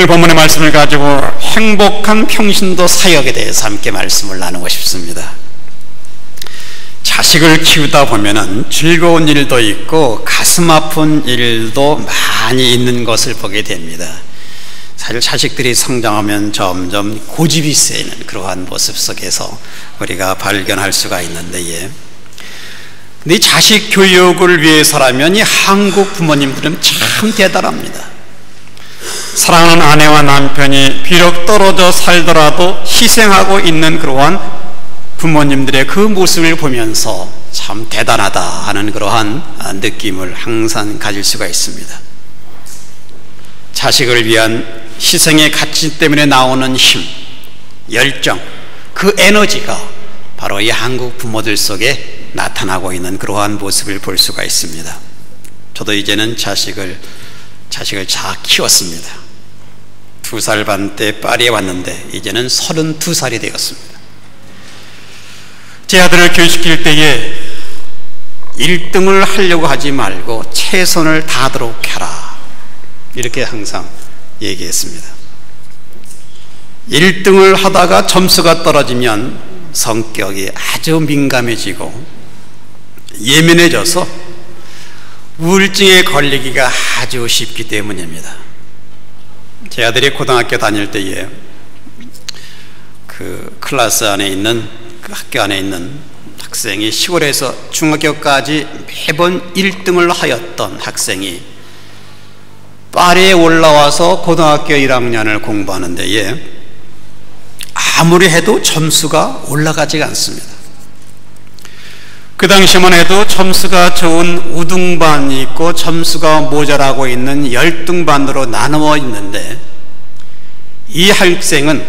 오늘 본문의 말씀을 가지고 행복한 평신도 사역에 대해서 함께 말씀을 나누고 싶습니다. 자식을 키우다 보면은 즐거운 일도 있고 가슴 아픈 일도 많이 있는 것을 보게 됩니다. 사실 자식들이 성장하면 점점 고집이 세는 그러한 모습 속에서 우리가 발견할 수가 있는데, 근데 이 자식 교육을 위해서라면 이 한국 부모님들은 참 대단합니다. 사랑하는 아내와 남편이 비록 떨어져 살더라도 희생하고 있는 그러한 부모님들의 그 모습을 보면서 참 대단하다 하는 그러한 느낌을 항상 가질 수가 있습니다. 자식을 위한 희생의 가치 때문에 나오는 힘, 열정, 그 에너지가 바로 이 한국 부모들 속에 나타나고 있는 그러한 모습을 볼 수가 있습니다. 저도 이제는 자식을 잘 키웠습니다. 2살 반 때 파리에 왔는데 이제는 32살이 되었습니다. 제 아들을 교육시킬 때에 1등을 하려고 하지 말고 최선을 다하도록 해라, 이렇게 항상 얘기했습니다. 1등을 하다가 점수가 떨어지면 성격이 아주 민감해지고 예민해져서 우울증에 걸리기가 아주 쉽기 때문입니다. 제 아들이 고등학교 다닐 때에 그 클래스 안에 있는, 그 학교 안에 있는 학생이 시골에서 중학교까지 매번 1등을 하였던 학생이 파리에 올라와서 고등학교 1학년을 공부하는 데에 아무리 해도 점수가 올라가지가 않습니다. 그 당시만 해도 점수가 좋은 우등반이 있고 점수가 모자라고 있는 열등반으로 나누어 있는데, 이 학생은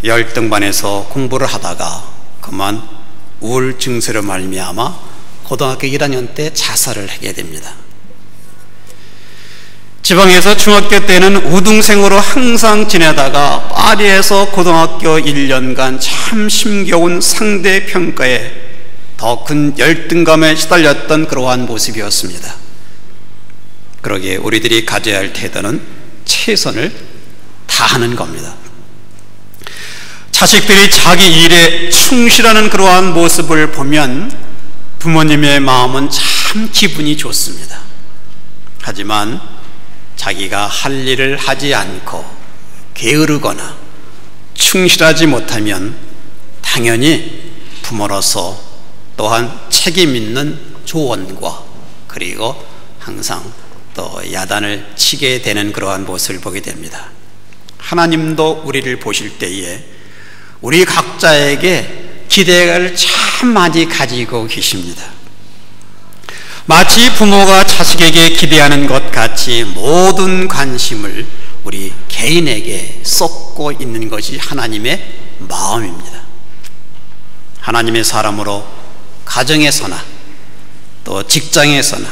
열등반에서 공부를 하다가 그만 우울 증세로 말미암아 고등학교 1학년 때 자살을 하게 됩니다. 지방에서 중학교 때는 우등생으로 항상 지내다가 파리에서 고등학교 1년간 참 힘겨운 상대 평가에 더 큰 열등감에 시달렸던 그러한 모습이었습니다. 그러기에 우리들이 가져야 할 태도는 최선을 다하는 겁니다. 자식들이 자기 일에 충실하는 그러한 모습을 보면 부모님의 마음은 참 기분이 좋습니다. 하지만 자기가 할 일을 하지 않고 게으르거나 충실하지 못하면 당연히 부모로서 또한 책임 있는 조언과 그리고 항상 또 야단을 치게 되는 그러한 모습을 보게 됩니다. 하나님도 우리를 보실 때에 우리 각자에게 기대를 참 많이 가지고 계십니다. 마치 부모가 자식에게 기대하는 것 같이 모든 관심을 우리 개인에게 쏟고 있는 것이 하나님의 마음입니다. 하나님의 사람으로 가정에서나 또 직장에서나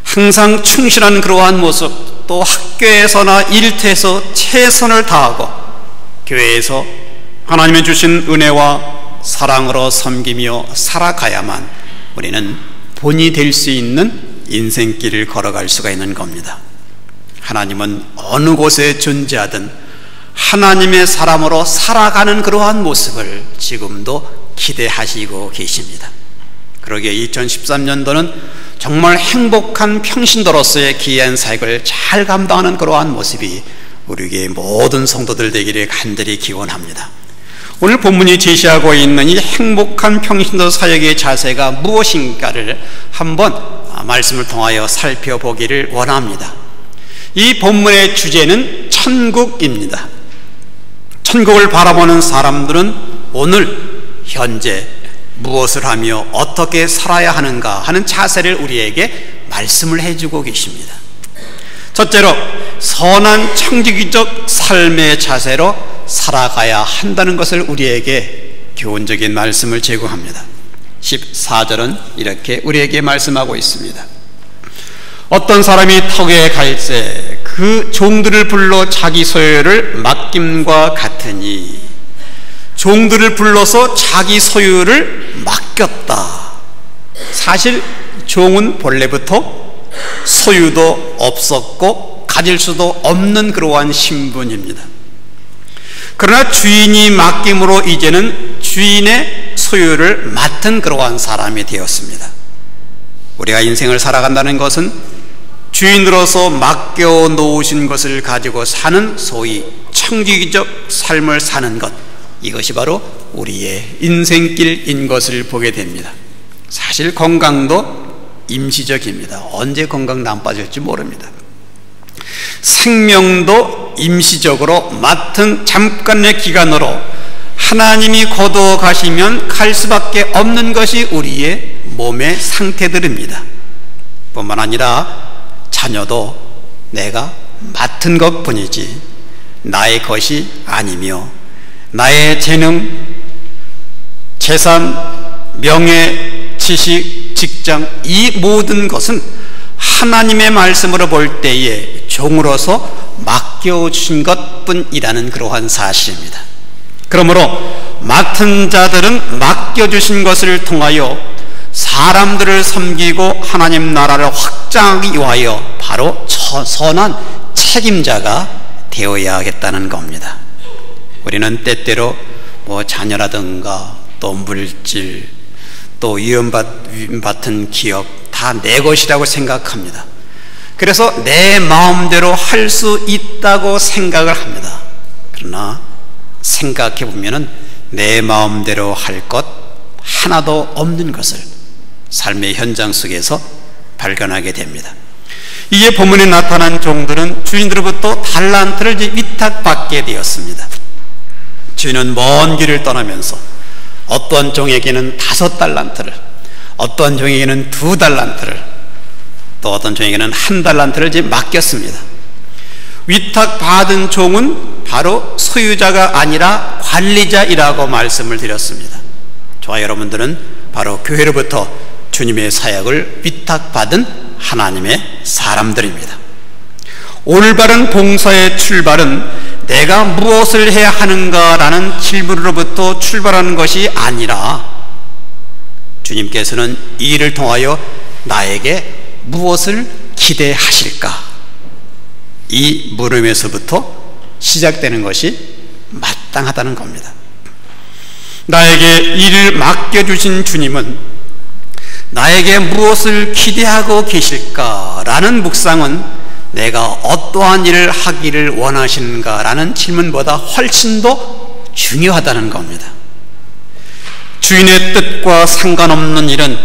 항상 충실한 그러한 모습, 또 학교에서나 일터에서 최선을 다하고 교회에서 하나님이 주신 은혜와 사랑으로 섬기며 살아가야만 우리는 본이 될 수 있는 인생길을 걸어갈 수가 있는 겁니다. 하나님은 어느 곳에 존재하든 하나님의 사람으로 살아가는 그러한 모습을 지금도 기대하시고 계십니다. 그러기에 2013년도는 정말 행복한 평신도로서의 귀한 사역을 잘 감당하는 그러한 모습이 우리에게 모든 성도들 되기를 간절히 기원합니다. 오늘 본문이 제시하고 있는 이 행복한 평신도 사역의 자세가 무엇인가를 한번 말씀을 통하여 살펴보기를 원합니다. 이 본문의 주제는 천국입니다. 천국을 바라보는 사람들은 오늘 현재 무엇을 하며 어떻게 살아야 하는가 하는 자세를 우리에게 말씀을 해주고 계십니다. 첫째로 선한 청지기적 삶의 자세로 살아가야 한다는 것을 우리에게 교훈적인 말씀을 제공합니다. 14절은 이렇게 우리에게 말씀하고 있습니다. 어떤 사람이 턱에 갈새 그 종들을 불러 자기 소유를 맡김과 같으니, 종들을 불러서 자기 소유를 맡겼다. 사실 종은 본래부터 소유도 없었고 가질 수도 없는 그러한 신분입니다. 그러나 주인이 맡김으로 이제는 주인의 소유를 맡은 그러한 사람이 되었습니다. 우리가 인생을 살아간다는 것은 주인으로서 맡겨 놓으신 것을 가지고 사는 소위 청지기적 삶을 사는 것, 이것이 바로 우리의 인생길인 것을 보게 됩니다. 사실 건강도 임시적입니다. 언제 건강 나빠질지 모릅니다. 생명도 임시적으로 맡은 잠깐의 기간으로 하나님이 거두어 가시면 갈 수밖에 없는 것이 우리의 몸의 상태들입니다. 뿐만 아니라 자녀도 내가 맡은 것 뿐이지 나의 것이 아니며, 나의 재능, 재산, 명예, 지식, 직장, 이 모든 것은 하나님의 말씀으로 볼 때에 종으로서 맡겨주신 것뿐이라는 그러한 사실입니다. 그러므로 맡은 자들은 맡겨주신 것을 통하여 사람들을 섬기고 하나님 나라를 확장하기 위하여 바로 선한 책임자가 되어야 하겠다는 겁니다. 우리는 때때로 자녀라든가 또 물질, 또 위임받은 기업 다 내 것이라고 생각합니다. 그래서 내 마음대로 할 수 있다고 생각을 합니다. 그러나 생각해 보면은 내 마음대로 할 것 하나도 없는 것을 삶의 현장 속에서 발견하게 됩니다. 이에 본문에 나타난 종들은 주인으로부터 달란트를 위탁받게 되었습니다. 주인은 먼 길을 떠나면서 어떤 종에게는 5달란트를, 어떤 종에게는 2달란트를, 또 어떤 종에게는 1달란트를 맡겼습니다. 위탁받은 종은 바로 소유자가 아니라 관리자이라고 말씀을 드렸습니다. 저와 여러분들은 바로 교회로부터 주님의 사역을 위탁받은 하나님의 사람들입니다. 올바른 봉사의 출발은 내가 무엇을 해야 하는가라는 질문으로부터 출발하는 것이 아니라 주님께서는 이 일을 통하여 나에게 무엇을 기대하실까, 이 물음에서부터 시작되는 것이 마땅하다는 겁니다. 나에게 일을 맡겨주신 주님은 나에게 무엇을 기대하고 계실까라는 묵상은 내가 어떠한 일을 하기를 원하시는가라는 질문보다 훨씬 더 중요하다는 겁니다. 주인의 뜻과 상관없는 일은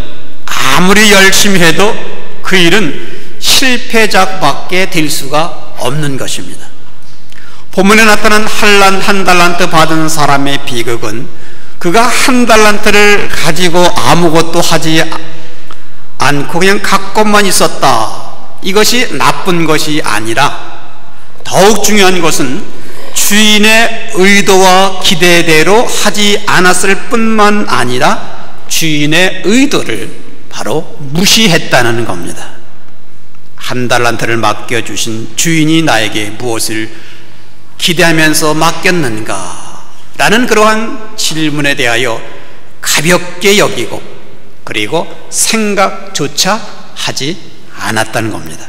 아무리 열심히 해도 그 일은 실패작밖에 될 수가 없는 것입니다. 본문에 나타난 1달란트 받은 사람의 비극은 그가 1달란트를 가지고 아무것도 하지 않고 그냥 갖고만 있었다, 이것이 나쁜 것이 아니라 더욱 중요한 것은 주인의 의도와 기대대로 하지 않았을 뿐만 아니라 주인의 의도를 바로 무시했다는 겁니다. 1달란트를 맡겨주신 주인이 나에게 무엇을 기대하면서 맡겼는가 라는 그러한 질문에 대하여 가볍게 여기고 그리고 생각조차 하지 않았다는 겁니다.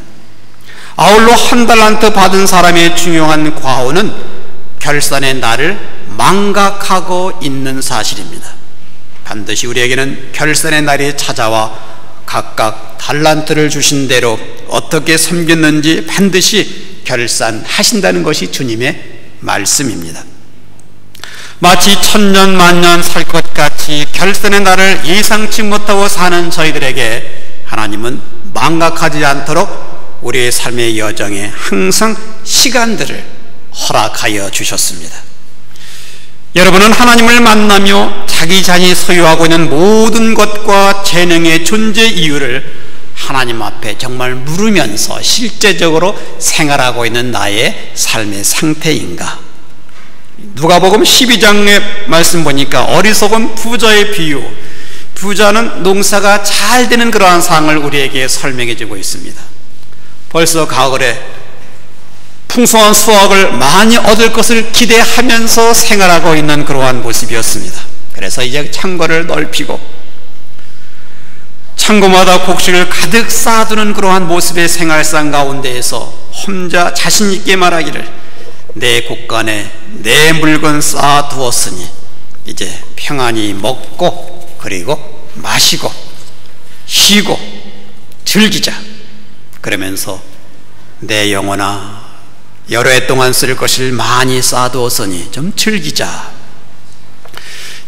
아울러 1달란트 받은 사람의 중요한 과오는 결산의 날을 망각하고 있는 사실입니다. 반드시 우리에게는 결산의 날이 찾아와 각각 달란트를 주신 대로 어떻게 섬겼는지 반드시 결산하신다는 것이 주님의 말씀입니다. 마치 천년 만년 살 것 같이 결산의 날을 예상치 못하고 사는 저희들에게 하나님은 망각하지 않도록 우리의 삶의 여정에 항상 시간들을 허락하여 주셨습니다. 여러분은 하나님을 만나며 자기 자신이 소유하고 있는 모든 것과 재능의 존재 이유를 하나님 앞에 정말 물으면서 실제적으로 생활하고 있는 나의 삶의 상태인가? 누가복음 12장의 말씀 보니까 어리석은 부자의 비유, 부자는 농사가 잘 되는 그러한 상황을 우리에게 설명해 주고 있습니다. 벌써 가을에 풍성한 수확을 많이 얻을 것을 기대하면서 생활하고 있는 그러한 모습이었습니다. 그래서 이제 창고를 넓히고 창고마다 곡식을 가득 쌓아두는 그러한 모습의 생활상 가운데에서 혼자 자신 있게 말하기를 내 곳간에 내 물건 쌓아두었으니 이제 평안히 먹고 그리고 마시고 쉬고 즐기자. 그러면서 내 영혼아 여러 해 동안 쓸 것을 많이 쌓아두었으니 좀 즐기자.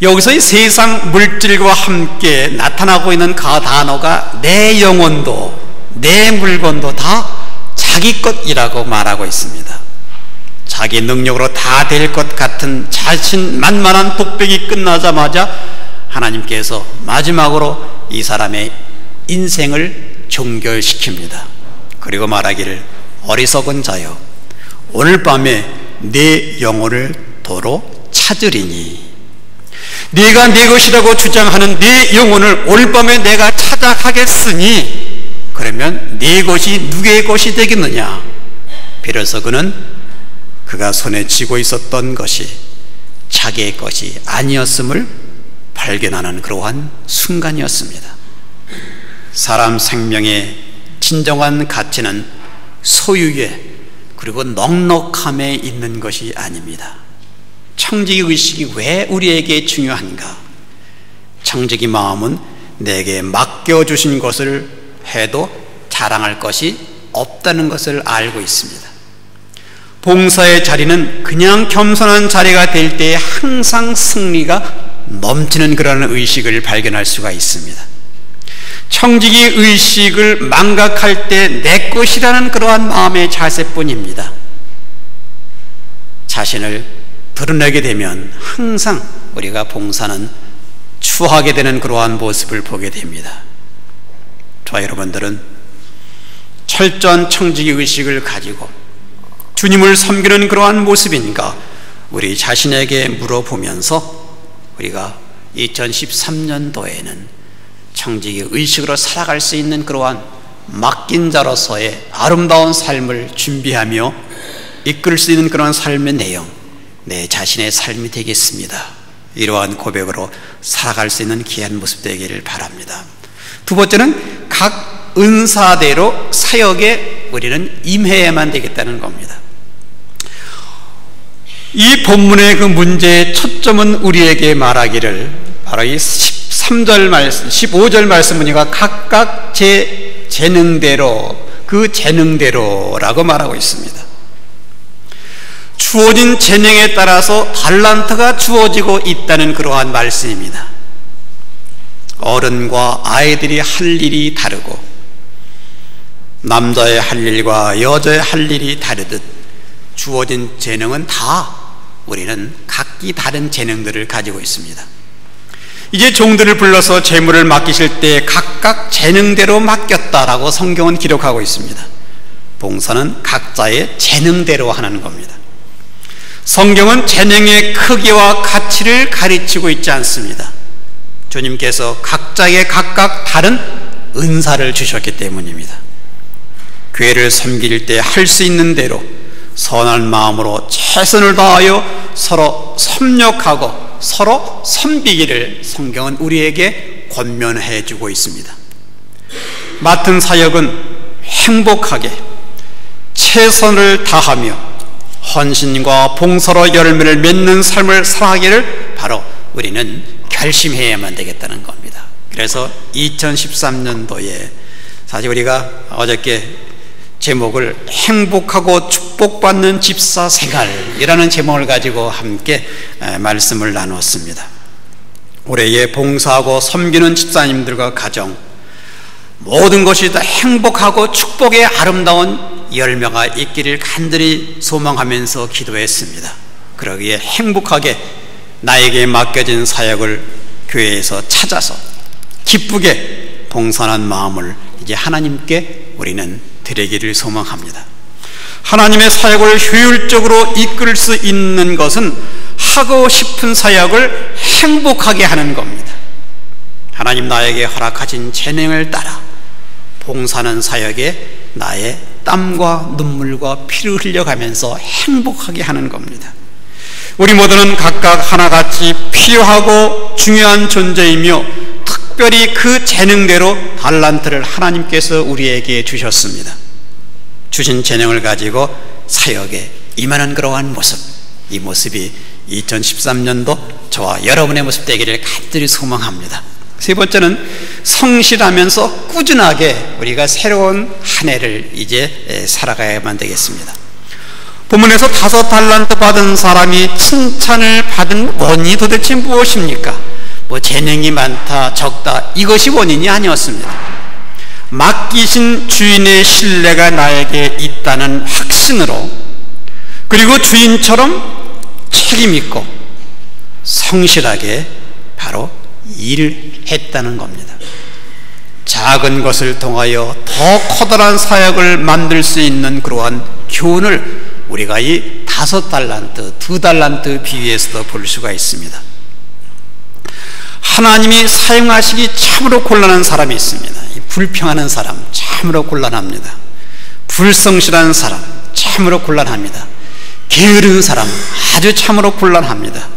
여기서 이 세상 물질과 함께 나타나고 있는 그 단어가 내 영혼도 내 물건도 다 자기 것이라고 말하고 있습니다. 자기 능력으로 다 될 것 같은 자신만만한 독백이 끝나자마자 하나님께서 마지막으로 이 사람의 인생을 종결시킵니다. 그리고 말하기를 어리석은 자여 오늘 밤에 네 영혼을 도로 찾으리니 네가 네 것이라고 주장하는 네 영혼을 오늘 밤에 내가 찾아가겠으니 그러면 네 것이 누구의 것이 되겠느냐? 비로소 그는 그가 손에 쥐고 있었던 것이 자기의 것이 아니었음을 발견하는 그러한 순간이었습니다. 사람 생명의 진정한 가치는 소유에 그리고 넉넉함에 있는 것이 아닙니다. 청지기 의식이 왜 우리에게 중요한가? 청지기 마음은 내게 맡겨주신 것을 해도 자랑할 것이 없다는 것을 알고 있습니다. 봉사의 자리는 그냥 겸손한 자리가 될 때에 항상 승리가 넘치는 그런 의식을 발견할 수가 있습니다. 청지기 의식을 망각할 때 내 것이라는 그러한 마음의 자세뿐입니다. 자신을 드러내게 되면 항상 우리가 봉사는 추하게 되는 그러한 모습을 보게 됩니다. 저와 여러분들은 철저한 청지기 의식을 가지고 주님을 섬기는 그러한 모습인가 우리 자신에게 물어보면서 우리가 2013년도에는 청지기 의식으로 살아갈 수 있는 그러한 맡긴 자로서의 아름다운 삶을 준비하며 이끌 수 있는 그런 삶의 내용, 내 자신의 삶이 되겠습니다. 이러한 고백으로 살아갈 수 있는 귀한 모습 되기를 바랍니다. 두 번째는 각 은사대로 사역에 우리는 임해야만 되겠다는 겁니다. 이 본문의 그 문제의 초점은 우리에게 말하기를 바로 이 13절 말씀, 15절 말씀 보니까 각각 제 재능대로 그 재능대로라고 말하고 있습니다. 주어진 재능에 따라서 달란트가 주어지고 있다는 그러한 말씀입니다. 어른과 아이들이 할 일이 다르고 남자의 할 일과 여자의 할 일이 다르듯 주어진 재능은 다 우리는 각기 다른 재능들을 가지고 있습니다. 이제 종들을 불러서 재물을 맡기실 때 각각 재능대로 맡겼다라고 성경은 기록하고 있습니다. 봉사는 각자의 재능대로 하는 겁니다. 성경은 재능의 크기와 가치를 가르치고 있지 않습니다. 주님께서 각자에게 각각 다른 은사를 주셨기 때문입니다. 교회를 섬길 때 할 수 있는 대로 선한 마음으로 최선을 다하여 서로 협력하고 서로 섬기기를 성경은 우리에게 권면해 주고 있습니다. 맡은 사역은 행복하게 최선을 다하며 헌신과 봉사로 열매를 맺는 삶을 살아가기를 바로 우리는 결심해야만 되겠다는 겁니다. 그래서 2013년도에 사실 우리가 어저께 제목을 행복하고 축복받는 집사 생활이라는 제목을 가지고 함께 말씀을 나누었습니다. 올해에 봉사하고 섬기는 집사님들과 가정 모든 것이 다 행복하고 축복의 아름다운 열매가 있기를 간절히 소망하면서 기도했습니다. 그러기에 행복하게 나에게 맡겨진 사역을 교회에서 찾아서 기쁘게 봉사하는 마음을 이제 하나님께 우리는 드리기를 소망합니다. 하나님의 사역을 효율적으로 이끌 수 있는 것은 하고 싶은 사역을 행복하게 하는 겁니다. 하나님 나에게 허락하신 재능을 따라 봉사하는 사역에 나의 땀과 눈물과 피를 흘려가면서 행복하게 하는 겁니다. 우리 모두는 각각 하나같이 필요하고 중요한 존재이며 특별히 그 재능대로 달란트를 하나님께서 우리에게 주셨습니다. 주신 재능을 가지고 사역에 임하는 그러한 모습, 이 모습이 2013년도 저와 여러분의 모습 되기를 간절히 소망합니다. 세 번째는 성실하면서 꾸준하게 우리가 새로운 한 해를 이제 살아가야만 되겠습니다. 본문에서 5달란트 받은 사람이 칭찬을 받은 원인이 도대체 무엇입니까? 뭐 재능이 많다 적다 이것이 원인이 아니었습니다. 맡기신 주인의 신뢰가 나에게 있다는 확신으로, 그리고 주인처럼 책임있고 성실하게 바로 일을 했다는 겁니다. 작은 것을 통하여 더 커다란 사역을 만들 수 있는 그러한 교훈을 우리가 이 5달란트, 2달란트 비유에서도 볼 수가 있습니다. 하나님이 사용하시기 참으로 곤란한 사람이 있습니다. 불평하는 사람 참으로 곤란합니다. 불성실한 사람 참으로 곤란합니다. 게으른 사람 아주 참으로 곤란합니다.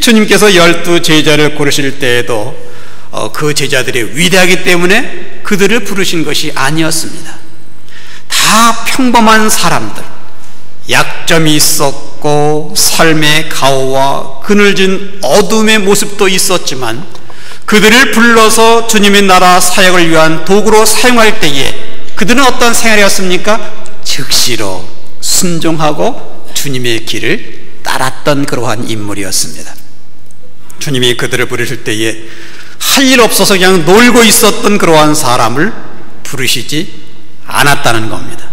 주님께서 12제자를 고르실 때에도 그 제자들이 위대하기 때문에 그들을 부르신 것이 아니었습니다. 다 평범한 사람들, 약점이 있었고 삶의 가오와 그늘진 어둠의 모습도 있었지만 그들을 불러서 주님의 나라 사역을 위한 도구로 사용할 때에 그들은 어떤 생활이었습니까? 즉시로 순종하고 주님의 길을 따랐던 그러한 인물이었습니다. 주님이 그들을 부르실 때에 할 일 없어서 그냥 놀고 있었던 그러한 사람을 부르시지 않았다는 겁니다.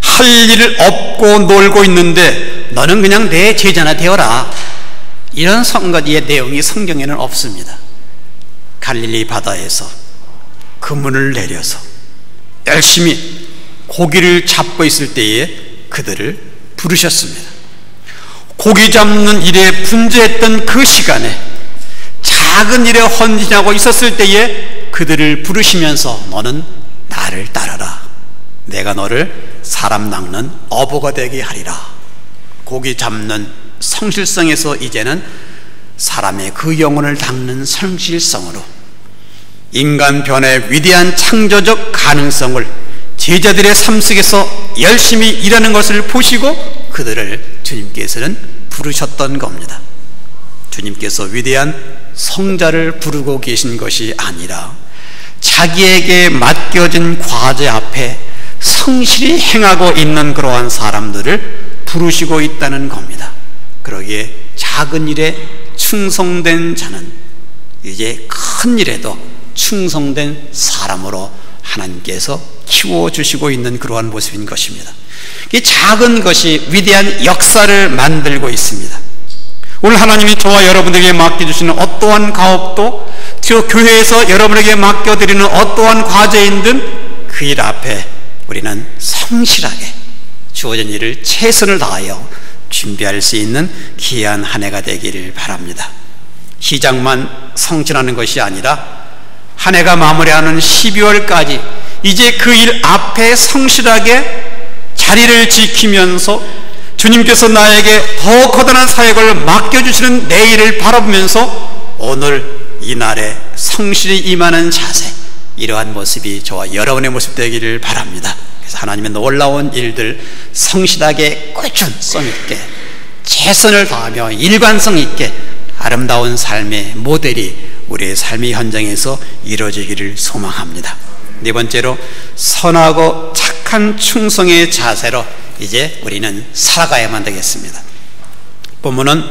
할 일 없고 놀고 있는데 너는 그냥 내 제자나 되어라, 이런 성가지의 내용이 성경에는 없습니다. 갈릴리 바다에서 그물을 내려서 열심히 고기를 잡고 있을 때에 그들을 부르셨습니다. 고기 잡는 일에 분주했던 그 시간에 작은 일에 헌신하고 있었을 때에 그들을 부르시면서 너는 나를 따르라, 내가 너를 사람 낚는 어부가 되게 하리라. 고기 잡는 성실성에서 이제는 사람의 그 영혼을 닦는 성실성으로 인간 변화의 위대한 창조적 가능성을 제자들의 삶 속에서 열심히 일하는 것을 보시고 그들을 주님께서는 부르셨던 겁니다. 주님께서 위대한 성자를 부르고 계신 것이 아니라 자기에게 맡겨진 과제 앞에 성실히 행하고 있는 그러한 사람들을 부르시고 있다는 겁니다. 그러기에 작은 일에 충성된 자는 이제 큰 일에도 충성된 사람으로 하나님께서 키워주시고 있는 그러한 모습인 것입니다. 이 작은 것이 위대한 역사를 만들고 있습니다. 오늘 하나님이 저와 여러분에게 맡겨주시는 어떠한 가업도, 저 교회에서 여러분에게 맡겨드리는 어떠한 과제인든 그 일 앞에 우리는 성실하게 주어진 일을 최선을 다하여 준비할 수 있는 귀한 한 해가 되기를 바랍니다. 시작만 성실하는 것이 아니라 한 해가 마무리하는 12월까지 이제 그 일 앞에 성실하게 자리를 지키면서 주님께서 나에게 더 커다란 사역을 맡겨주시는 내일을 바라보면서 오늘 이 날에 성실히 임하는 자세, 이러한 모습이 저와 여러분의 모습 되기를 바랍니다. 그래서 하나님의 놀라운 일들 성실하게 꾸준성 있게 최선을 다하며 일관성 있게 아름다운 삶의 모델이 우리의 삶의 현장에서 이루어지기를 소망합니다. 네 번째로 선하고 착한 충성의 자세로 이제 우리는 살아가야만 되겠습니다. 본문은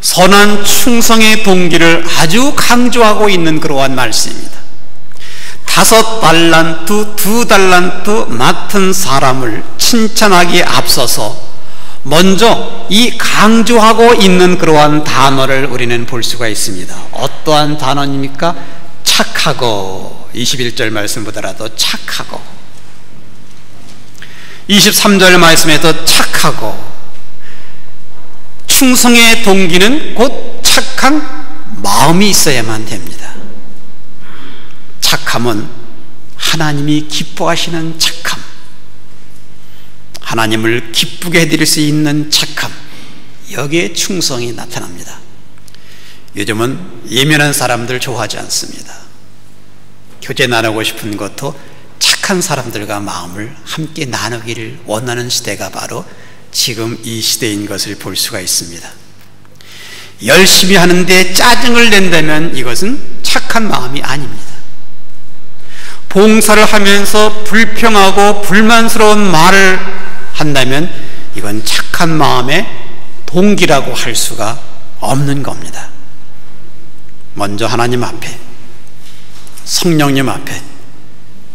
선한 충성의 동기를 아주 강조하고 있는 그러한 말씀입니다. 5달란트, 2달란트 맡은 사람을 칭찬하기에 앞서서 먼저 이 강조하고 있는 그러한 단어를 우리는 볼 수가 있습니다. 어떠한 단어입니까? 착하고, 21절 말씀 보더라도 착하고, 23절 말씀에도 착하고, 충성의 동기는 곧 착한 마음이 있어야만 됩니다. 착함은 하나님이 기뻐하시는 착함, 하나님을 기쁘게 해드릴 수 있는 착함, 여기에 충성이 나타납니다. 요즘은 예민한 사람들 좋아하지 않습니다. 교제 나누고 싶은 것도 착한 사람들과 마음을 함께 나누기를 원하는 시대가 바로 지금 이 시대인 것을 볼 수가 있습니다. 열심히 하는데 짜증을 낸다면 이것은 착한 마음이 아닙니다. 봉사를 하면서 불평하고 불만스러운 말을 한다면 이건 착한 마음의 동기라고 할 수가 없는 겁니다. 먼저 하나님 앞에, 성령님 앞에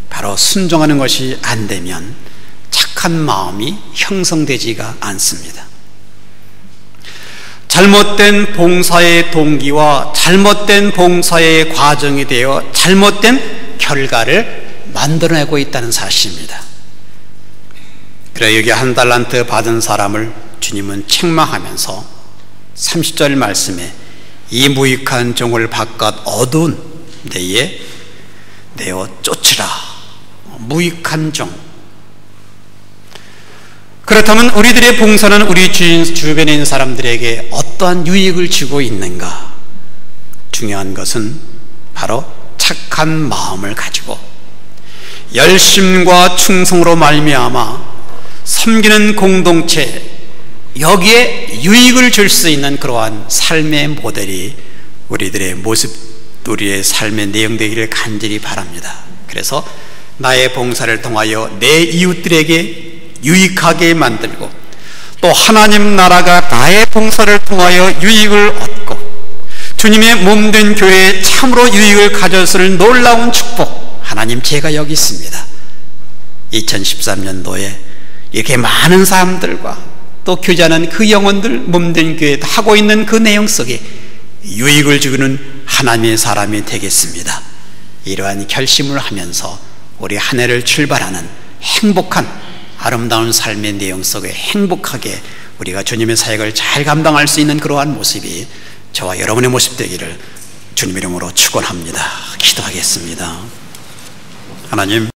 바로 순종하는 것이 안 되면 착한 마음이 형성되지가 않습니다. 잘못된 봉사의 동기와 잘못된 봉사의 과정이 되어 잘못된 결과를 만들어내고 있다는 사실입니다. 그래 여기 한 달란트 받은 사람을 주님은 책망하면서 30절 말씀에 이 무익한 종을 바깥 어두운 데에 내어 쫓으라. 무익한 종. 그렇다면 우리들의 봉사는 우리 주변에 있는 사람들에게 어떠한 유익을 주고 있는가? 중요한 것은 바로 착한 마음을 가지고 열심과 충성으로 말미암아 섬기는 공동체, 여기에 유익을 줄 수 있는 그러한 삶의 모델이 우리들의 모습, 우리의 삶의 내용 되기를 간절히 바랍니다. 그래서 나의 봉사를 통하여 내 이웃들에게 유익하게 만들고 또 하나님 나라가 나의 봉사를 통하여 유익을 얻고 주님의 몸된 교회에 참으로 유익을 가졌을 놀라운 축복, 하나님 제가 여기 있습니다. 2013년도에 이렇게 많은 사람들과 또 교제하는 그 영혼들, 몸된 교회에 하고 있는 그 내용 속에 유익을 주는 하나님의 사람이 되겠습니다. 이러한 결심을 하면서 우리 한 해를 출발하는 행복한 아름다운 삶의 내용 속에 행복하게 우리가 주님의 사역을 잘 감당할 수 있는 그러한 모습이 저와 여러분의 모습 되기를 주님 이름으로 축원합니다. 기도하겠습니다. 하나님,